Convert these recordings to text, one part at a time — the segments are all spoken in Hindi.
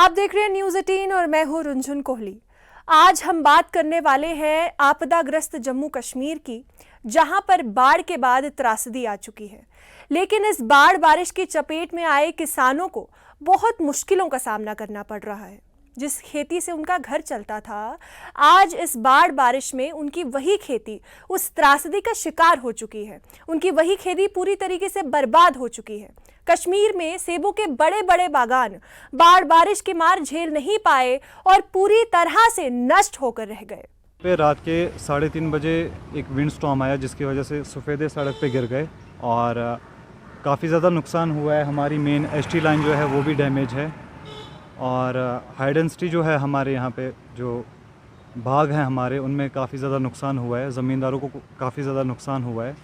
आप देख रहे हैं न्यूज़ 18 और मैं हूं रुंझुन कोहली। आज हम बात करने वाले हैं आपदाग्रस्त जम्मू कश्मीर की, जहां पर बाढ़ के बाद त्रासदी आ चुकी है। लेकिन इस बाढ़ बारिश की चपेट में आए किसानों को बहुत मुश्किलों का सामना करना पड़ रहा है। जिस खेती से उनका घर चलता था, आज इस बाढ़ बारिश में उनकी वही खेती उस त्रासदी का शिकार हो चुकी है। उनकी वही खेती पूरी तरीके से बर्बाद हो चुकी है। कश्मीर में सेबों के बड़े बड़े बागान बाढ़ बारिश की मार झेल नहीं पाए और पूरी तरह से नष्ट होकर रह गए। पे रात के 3:30 बजे एक विंड स्टॉर्म आया, जिसकी वजह से सफ़ेदे सड़क पे गिर गए और काफ़ी ज़्यादा नुकसान हुआ है। हमारी मेन एसटी लाइन जो है वो भी डैमेज है और हाई डेंसिटी जो है हमारे यहाँ पे जो बाग हैं हमारे, उनमें काफ़ी ज़्यादा नुकसान हुआ है। ज़मींदारों को काफ़ी ज़्यादा नुकसान हुआ है।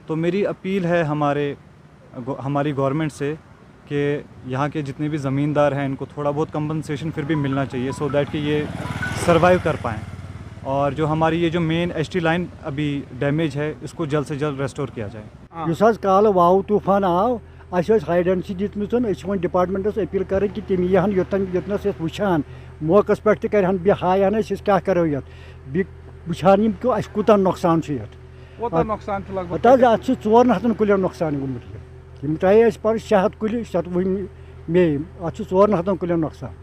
तो मेरी अपील है हमारी गवर्नमेंट से कि यहाँ के जितने भी ज़मींदार हैं इनको थोड़ा बहुत कंपनसेशन फिर भी मिलना चाहिए, सो दैट कि ये सर्वाइव कर पाएँ। और जो हमारी ये जो मेन एसटी लाइन अभी डैमेज है, इसको जल्द से जल्द रेस्टोर किया जाए। युस काल वाव तूफान आव हाई डेंसिटी दितम डिपार्टमेंटस अपील कर कि तम यहान योतनस वुचान मौकस पे कर हायान क्या करो ये वुचान क्यों कूता नुकसान अत 400 कुल नुकसान गुमुत यम तय पर 600 कुल 7 मे अत 400 कुल नुकसान।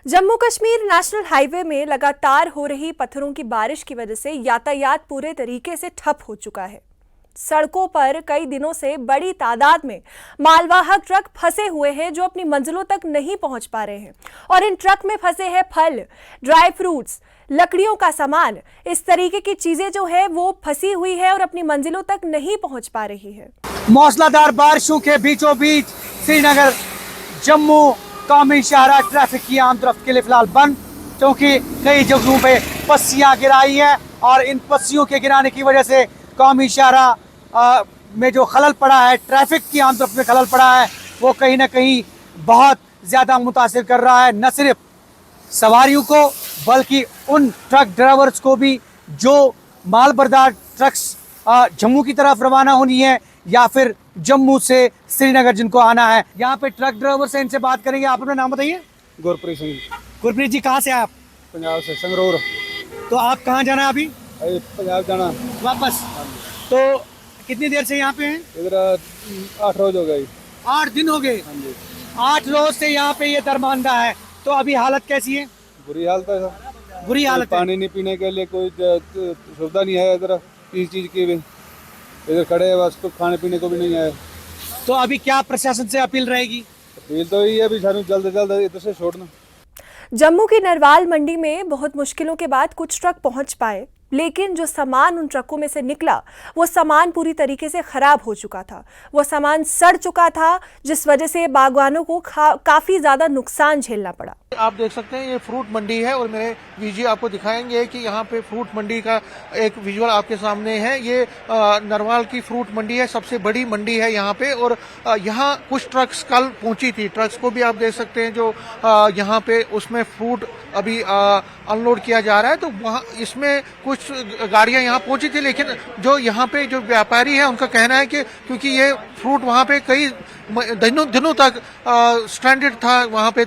जम्मू कश्मीर नेशनल हाईवे में लगातार हो रही पत्थरों की बारिश की वजह से यातायात पूरे तरीके से ठप हो चुका है। सड़कों पर कई दिनों से बड़ी तादाद में मालवाहक ट्रक फंसे हुए हैं जो अपनी मंजिलों तक नहीं पहुंच पा रहे हैं, और इन ट्रक में फंसे हैं फल, ड्राई फ्रूट्स, लकड़ियों का सामान। इस तरीके की चीजें जो है वो फंसी हुई है और अपनी मंजिलों तक नहीं पहुंच पा रही है। मौसलाधार बारिशों के बीचों बीच श्रीनगर जम्मू कौमी शाहरा ट्रैफिक की आमदरफ्त के लिए फिलहाल बंद, क्योंकि कई जगहों पे पस्सियां गिराई हैं और इन पस्सियों के गिराने की वजह से कौमी शाहरा में जो खलल पड़ा है, ट्रैफिक की आमदरफ्त में खलल पड़ा है, वो कहीं ना कहीं बहुत ज़्यादा मुतासिर कर रहा है, न सिर्फ सवारियों को बल्कि उन ट्रक ड्राइवर्स को भी जो माल बरदार ट्रक्स जम्मू की तरफ रवाना होनी है या फिर जम्मू से श्रीनगर जिनको आना है। यहाँ पे ट्रक ड्राइवर से इनसे बात करेंगे। आप अपना नाम बताइए। गुरप्रीत सिंह। गुरप्रीत जी, कहाँ से आप? पंजाब से, संगरूर। तो आप कहाँ जाना है अभी? पंजाब जाना वापस। तो कितनी देर से यहाँ पे हैं? इधर 8 रोज हो गई। 8 दिन हो गए। 8 रोज से यहाँ पे ये दरमांदा है। तो अभी हालत कैसी है? बुरी हालत है। बुरी हालत। पानी नहीं पीने के लिए कोई सुविधा नहीं है इधर, किसी चीज की भी। इधर खड़े है बस, तो खाने पीने को भी नहीं है। तो अभी क्या प्रशासन से अपील रहेगी? अपील तो यही है अभी जल्द से जल्द इधर से छोड़ना। जम्मू की नरवाल मंडी में बहुत मुश्किलों के बाद कुछ ट्रक पहुंच पाए, लेकिन जो सामान उन ट्रकों में से निकला वो सामान पूरी तरीके से खराब हो चुका था। वो सामान सड़ चुका था, जिस वजह से बागवानों को काफी ज्यादा नुकसान झेलना पड़ा। आप देख सकते हैं ये फ्रूट मंडी है और मेरे वीजी आपको दिखाएंगे कि यहाँ पे फ्रूट मंडी का एक विजुअल आपके सामने है। ये नरवाल की फ्रूट मंडी है, सबसे बड़ी मंडी है यहाँ पे। और यहाँ कुछ ट्रक्स कल पहुंची थी, ट्रक्स को भी आप देख सकते हैं जो यहाँ पे उसमें फ्रूट अभी अनलोड किया जा रहा है। तो वहाँ इसमें कुछ गाड़ियां यहाँ पहुंची थी, लेकिन जो यहाँ पे जो व्यापारी है उनका कहना है कि क्योंकि ये फ्रूट वहाँ पे कई दिनों तक स्ट्रैंडेड था, वहाँ पे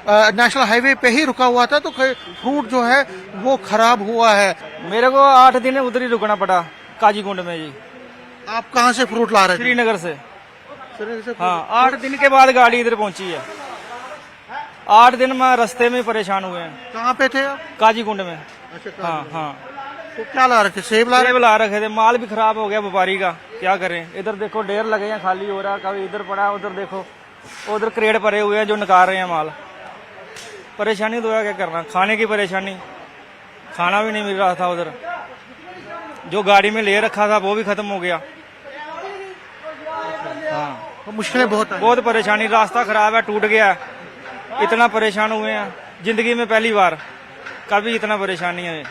नेशनल हाईवे पे ही रुका हुआ था, तो फ्रूट जो है वो खराब हुआ है। मेरे को 8 दिन उधर ही रुकना पड़ा काजीकुंड में जी। आप कहाँ से फ्रूट ला रहे थे? श्रीनगर से। हाँ, 8 दिन के बाद गाड़ी इधर पहुंची है। 8 दिन में रास्ते में परेशान हुए हैं। कहाँ पे थे आप? काजीकुंड में। अच्छा, हाँ। तो क्या ला रहे थे? सेब ला रखे थे। माल भी खराब हो गया व्यापारी का, क्या करें। इधर देखो ढेर लगे हैं, खाली हो रहा, कभी इधर पड़ा, उधर देखो, उधर क्रेट पड़े हुए हैं जो निकाल रहे हैं माल। परेशानी तो क्या करना, खाने की परेशानी, खाना भी नहीं मिल रहा था। उधर जो गाड़ी में ले रखा था वो भी खत्म हो गया। हाँ, तो मुश्किलें बहुत परेशानी। रास्ता खराब है, टूट गया, इतना परेशान हुए हैं जिंदगी में पहली बार, कभी इतना परेशानी है।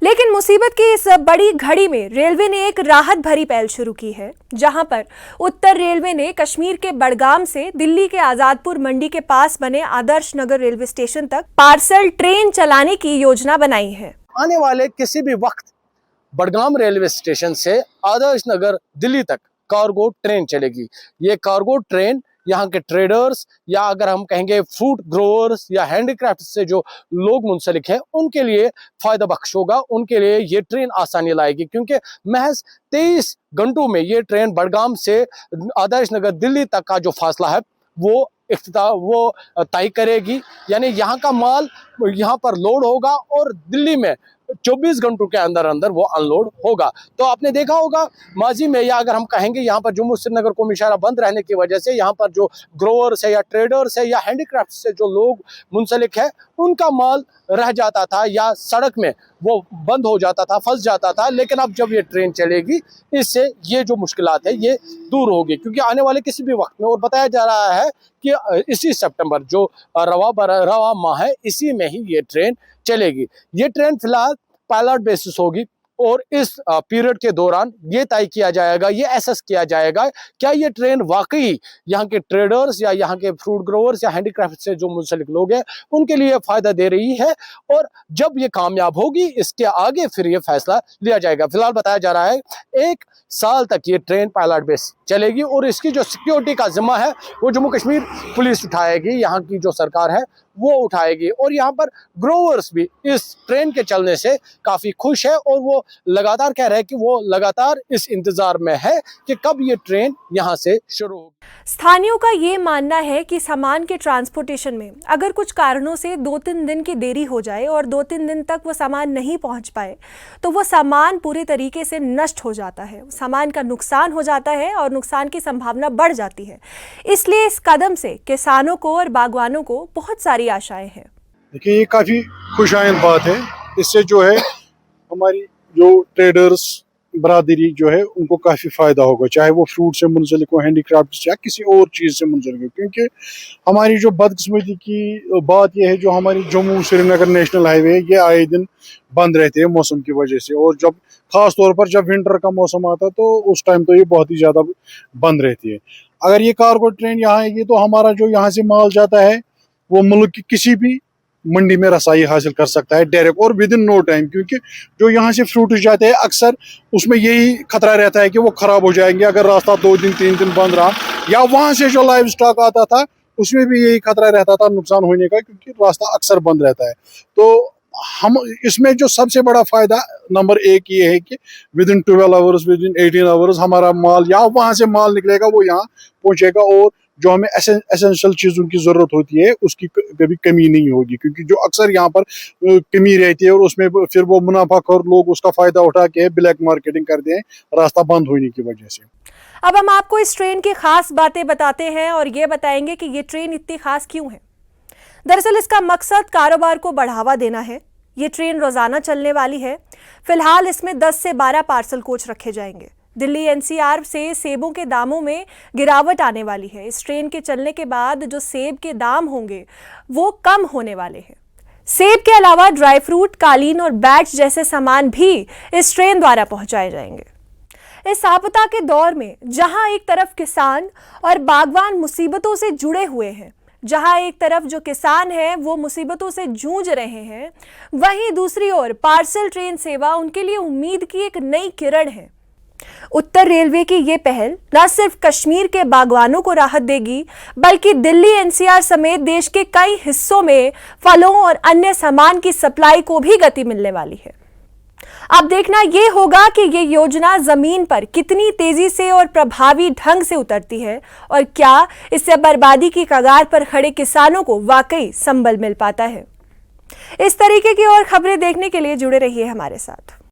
लेकिन मुसीबत की इस बड़ी घड़ी में रेलवे ने एक राहत भरी पहल शुरू की है, जहां पर उत्तर रेलवे ने कश्मीर के बड़गाम से दिल्ली के आजादपुर मंडी के पास बने आदर्श नगर रेलवे स्टेशन तक पार्सल ट्रेन चलाने की योजना बनाई है। आने वाले किसी भी वक्त बड़गाम रेलवे स्टेशन से आदर्श नगर दिल्ली तक कार्गो ट्रेन चलेगी। ये कार्गो ट्रेन यहाँ के ट्रेडर्स या अगर हम कहेंगे फ्रूट ग्रोअर्स या हैंडीक्राफ्ट से जो लोग मुंसलिक हैं उनके लिए फायदा बख्श होगा। उनके लिए ये ट्रेन आसानी लाएगी, क्योंकि महज 23 घंटों में ये ट्रेन बडगाम से आदर्श नगर दिल्ली तक का जो फासला है वो तय करेगी। यानी यहाँ का माल यहाँ पर लोड होगा और दिल्ली में 24 घंटों के अंदर अंदर वो अनलोड होगा। तो आपने देखा होगा माजी में, या अगर हम कहेंगे यहाँ पर जम्मू श्रीनगर को इशारा बंद रहने की वजह से यहाँ पर जो ग्रोअर्स है या ट्रेडर्स है या हैंडीक्राफ्ट से जो लोग मुंसलिक है उनका माल रह जाता था या सड़क में वो बंद हो जाता था, फंस जाता था। लेकिन अब जब ये ट्रेन चलेगी इससे ये जो मुश्किलात है ये दूर होगी, क्योंकि आने वाले किसी भी वक्त में, और बताया जा रहा है कि इसी सितंबर जो रवा माह है इसी में ही ये ट्रेन चलेगी। ये ट्रेन फिलहाल पायलट बेसिस होगी और इस पीरियड के दौरान ये तय किया जाएगा, ये एसेस किया जाएगा क्या ये ट्रेन वाकई यहाँ के ट्रेडर्स या यहाँ के फ्रूट ग्रोवर्स या हैंडीक्राफ्ट से जो मुंसलिक लोग हैं उनके लिए फायदा दे रही है। और जब ये कामयाब होगी इसके आगे फिर ये फैसला लिया जाएगा। फिलहाल बताया जा रहा है 1 साल तक ये ट्रेन पायलट बेस चलेगी और इसकी जो सिक्योरिटी का जिम्मा है वो जम्मू कश्मीर पुलिस उठाएगी, यहाँ की जो सरकार है वो उठाएगी। और यहाँ पर ग्रोवर्स भी इस ट्रेन के चलने से काफ़ी खुश है और वो लगातार कह रहे हैं कि वो लगातार इस इंतज़ार में है कि कब ये ट्रेन यहाँ से शुरू होगी। स्थानीयों का ये मानना है कि सामान के ट्रांसपोर्टेशन में अगर कुछ कारणों से 2-3 दिन की देरी हो जाए और 2-3 दिन तक वो सामान नहीं पहुँच पाए तो वो सामान पूरे तरीके से नष्ट हो जाता है, सामान का नुकसान हो जाता है और नुकसान की संभावना बढ़ जाती है। इसलिए इस कदम से किसानों को और बागवानों को बहुत सारी आशाएं हैं। देखिए ये काफ़ी खुशाइंद बात है। इससे जो है हमारी जो ट्रेडर्स बरादरी जो है उनको काफ़ी फ़ायदा होगा, चाहे वो फ्रूट से मुंसलिक हो, हैंडीक्राफ्ट या किसी और चीज़ से मुंसलिक हो। क्योंकि हमारी जो बदकिस्मती की बात यह है जो हमारी जम्मू श्रीनगर नेशनल हाईवे ये आए दिन बंद रहते हैं मौसम की वजह से, और जब ख़ास तौर पर जब विंटर का मौसम आता है तो उस टाइम तो ये बहुत ही ज़्यादा बंद रहती है। अगर ये कार्गो ट्रेन यहाँ आएगी तो हमारा जो यहाँ से माल जाता है वो मुल्क की किसी भी मंडी में रसाई हासिल कर सकता है डायरेक्ट और विद इन नो टाइम। क्योंकि जो यहाँ से फ्रूट जाते हैं अक्सर उसमें यही खतरा रहता है कि वो ख़राब हो जाएंगे अगर रास्ता 2 दिन 3 दिन बंद रहा, या वहाँ से जो लाइव स्टॉक आता था उसमें भी यही खतरा रहता था नुकसान होने का, क्योंकि रास्ता अक्सर बंद रहता है। तो हम इसमें जो सबसे बड़ा फ़ायदा नंबर 1 ये है कि with in 12 hours with in 18 hours हमारा माल या वहाँ से माल निकलेगा वो यहाँ पहुँचेगा, और जो हमें एसेंशियल चीज़ों की ज़रूरत होती है उसकी कभी कमी नहीं होगी। क्योंकि जो अक्सर यहाँ पर कमी रहती है और उसमें फिर वो मुनाफाखोर लोग उसका फ़ायदा उठा के ब्लैक मार्केटिंग करते हैं रास्ता बंद होने की वजह से। अब हम आपको इस ट्रेन की खास बातें बताते हैं और ये बताएंगे कि ये ट्रेन इतनी खास क्यों है। दरअसल इसका मकसद कारोबार को बढ़ावा देना है। ये ट्रेन रोज़ाना चलने वाली है। फिलहाल इसमें 10 से 12 पार्सल कोच रखे जाएंगे। दिल्ली एनसीआर से सेबों के दामों में गिरावट आने वाली है। इस ट्रेन के चलने के बाद जो सेब के दाम होंगे वो कम होने वाले हैं। सेब के अलावा ड्राई फ्रूट, कालीन और बैट्स जैसे सामान भी इस ट्रेन द्वारा पहुंचाए जाएंगे। इस आपदा के दौर में जहां एक तरफ किसान और बागवान मुसीबतों से जुड़े हुए हैं, जहां एक तरफ जो किसान है वो मुसीबतों से जूझ रहे हैं, वहीं दूसरी ओर पार्सल ट्रेन सेवा उनके लिए उम्मीद की एक नई किरण है। उत्तर रेलवे की ये पहल न सिर्फ कश्मीर के बागवानों को राहत देगी, बल्कि दिल्ली एनसीआर समेत देश के कई हिस्सों में फलों और अन्य सामान की सप्लाई को भी गति मिलने वाली है। अब देखना यह होगा कि ये योजना जमीन पर कितनी तेजी से और प्रभावी ढंग से उतरती है और क्या इससे बर्बादी की कगार पर खड़े किसानों को वाकई संबल मिल पाता है। इस तरीके की और खबरें देखने के लिए जुड़े रहिए हमारे साथ।